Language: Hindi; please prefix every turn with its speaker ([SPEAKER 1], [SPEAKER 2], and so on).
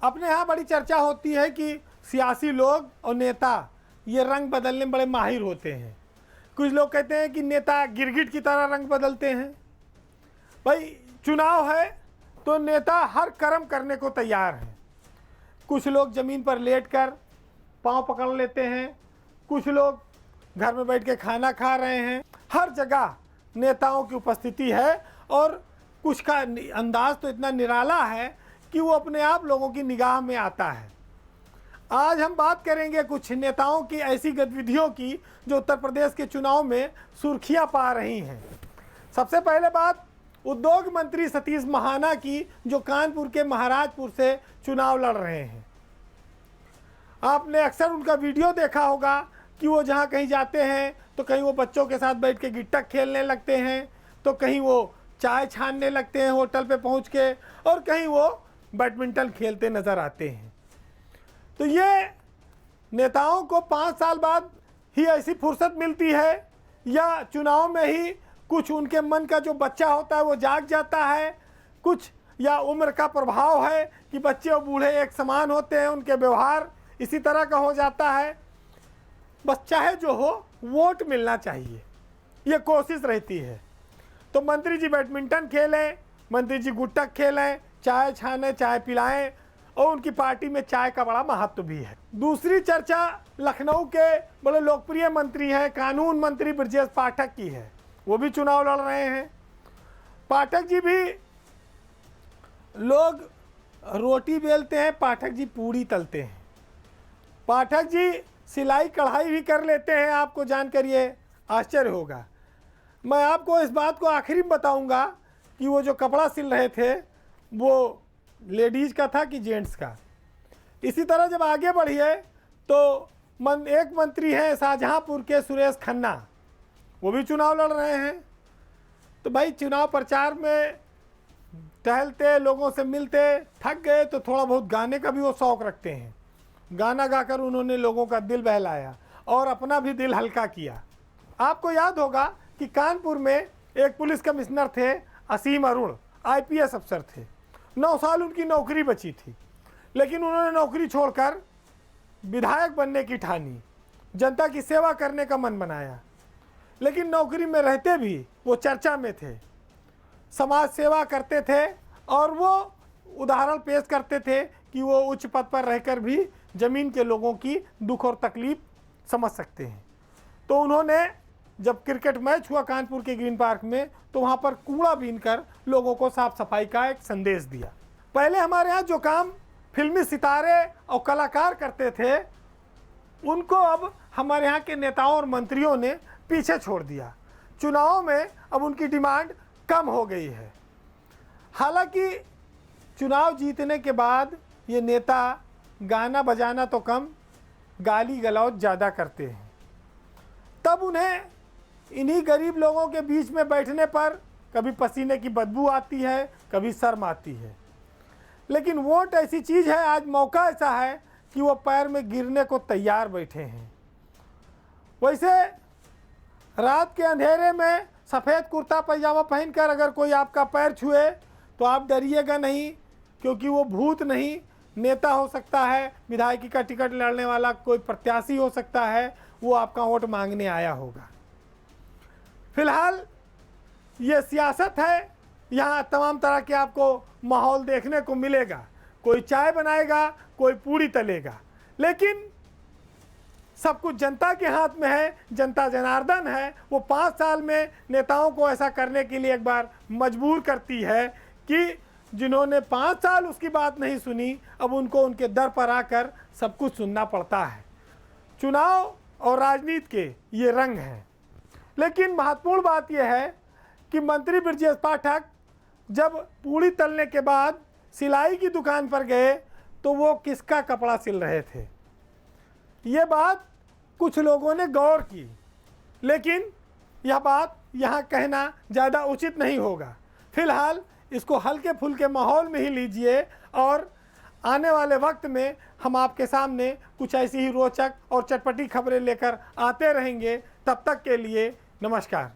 [SPEAKER 1] अपने यहाँ बड़ी चर्चा होती है कि सियासी लोग और नेता ये रंग बदलने में बड़े माहिर होते हैं। कुछ लोग कहते हैं कि नेता गिरगिट की तरह रंग बदलते हैं। भाई चुनाव है तो नेता हर कर्म करने को तैयार हैं। कुछ लोग ज़मीन पर लेटकर पाँव पकड़ लेते हैं, कुछ लोग घर में बैठ के खाना खा रहे हैं। हर जगह नेताओं की उपस्थिति है और कुछ का अंदाज तो इतना निराला है कि वो अपने आप लोगों की निगाह में आता है। आज हम बात करेंगे कुछ नेताओं की ऐसी गतिविधियों की जो उत्तर प्रदेश के चुनाव में सुर्खियां पा रही हैं। सबसे पहले बात उद्योग मंत्री सतीश महाना की, जो कानपुर के महाराजपुर से चुनाव लड़ रहे हैं। आपने अक्सर उनका वीडियो देखा होगा कि वो जहाँ कहीं जाते हैं तो कहीं वो बच्चों के साथ बैठ के गिट्टक खेलने लगते हैं, तो कहीं वो चाय छानने लगते हैं होटल पे पहुँच के, और कहीं वो बैडमिंटन खेलते नज़र आते हैं। तो ये नेताओं को 5 साल बाद ही ऐसी फुर्सत मिलती है या चुनाव में ही कुछ उनके मन का जो बच्चा होता है वो जाग जाता है, कुछ या उम्र का प्रभाव है कि बच्चे और बूढ़े एक समान होते हैं, उनके व्यवहार इसी तरह का हो जाता है। बस चाहे जो हो वोट मिलना चाहिए, ये कोशिश रहती है। तो मंत्री जी बैडमिंटन खेलें, मंत्री जी गुट्टक खेलें, चाय छाने, चाय पिलाएं, और उनकी पार्टी में चाय का बड़ा महत्व भी है। दूसरी चर्चा लखनऊ के बड़े लोकप्रिय मंत्री हैं, कानून मंत्री ब्रजेश पाठक की है। वो भी चुनाव लड़ रहे हैं। पाठक जी भी, लोग रोटी बेलते हैं, पाठक जी पूड़ी तलते हैं। पाठक जी सिलाई कढ़ाई भी कर लेते हैं। आपको जानकर ये आश्चर्य होगा। मैं आपको इस बात को आखिरी में बताऊंगा कि वो जो कपड़ा सिल रहे थे वो लेडीज़ का था कि जेंट्स का। इसी तरह जब आगे बढ़िए तो एक मंत्री हैं शाहजहांपुर के सुरेश खन्ना, वो भी चुनाव लड़ रहे हैं। तो भाई चुनाव प्रचार में टहलते, लोगों से मिलते थक गए तो थोड़ा बहुत गाने का भी वो शौक़ रखते हैं। गाना गाकर उन्होंने लोगों का दिल बहलाया और अपना भी दिल हल्का किया। आपको याद होगा कि कानपुर में एक पुलिस कमिश्नर थे असीम अरुण, IPS अफसर थे। 9 साल उनकी नौकरी बची थी, लेकिन उन्होंने नौकरी छोड़कर विधायक बनने की ठानी, जनता की सेवा करने का मन बनाया। लेकिन नौकरी में रहते भी वो चर्चा में थे, समाज सेवा करते थे और वो उदाहरण पेश करते थे कि वो उच्च पद पर रहकर भी ज़मीन के लोगों की दुख और तकलीफ समझ सकते हैं। तो उन्होंने जब क्रिकेट मैच हुआ कानपुर के ग्रीन पार्क में, तो वहाँ पर कूड़ा बीनकर लोगों को साफ सफाई का एक संदेश दिया। पहले हमारे यहाँ जो काम फिल्मी सितारे और कलाकार करते थे, उनको अब हमारे यहाँ के नेताओं और मंत्रियों ने पीछे छोड़ दिया। चुनाव में अब उनकी डिमांड कम हो गई है। हालांकि चुनाव जीतने के बाद ये नेता गाना बजाना तो कम, गाली गलौज ज़्यादा करते हैं। तब उन्हें इन्हीं गरीब लोगों के बीच में बैठने पर कभी पसीने की बदबू आती है, कभी शर्म आती है। लेकिन वोट ऐसी चीज़ है, आज मौका ऐसा है कि वो पैर में गिरने को तैयार बैठे हैं। वैसे रात के अंधेरे में सफ़ेद कुर्ता पैजामा पहनकर अगर कोई आपका पैर छुए तो आप डरिएगा नहीं, क्योंकि वो भूत नहीं, नेता हो सकता है, विधायकी का टिकट लड़ने वाला कोई प्रत्याशी हो सकता है, वो आपका वोट मांगने आया होगा। फिलहाल ये सियासत है, यहाँ तमाम तरह के आपको माहौल देखने को मिलेगा। कोई चाय बनाएगा, कोई पूड़ी तलेगा, लेकिन सब कुछ जनता के हाथ में है। जनता जनार्दन है, वो 5 साल में नेताओं को ऐसा करने के लिए एक बार मजबूर करती है कि जिन्होंने 5 साल उसकी बात नहीं सुनी, अब उनको उनके दर पर आकर सब कुछ सुनना पड़ता है। चुनाव और राजनीति के ये रंग हैं। लेकिन महत्वपूर्ण बात यह है कि मंत्री ब्रजेश पाठक जब पूड़ी तलने के बाद सिलाई की दुकान पर गए तो वो किसका कपड़ा सिल रहे थे, ये बात कुछ लोगों ने गौर की, लेकिन यह बात यहाँ कहना ज़्यादा उचित नहीं होगा। फिलहाल इसको हल्के फुल्के माहौल में ही लीजिए और आने वाले वक्त में हम आपके सामने कुछ ऐसी ही रोचक और चटपटी खबरें लेकर आते रहेंगे। तब तक के लिए नमस्कार।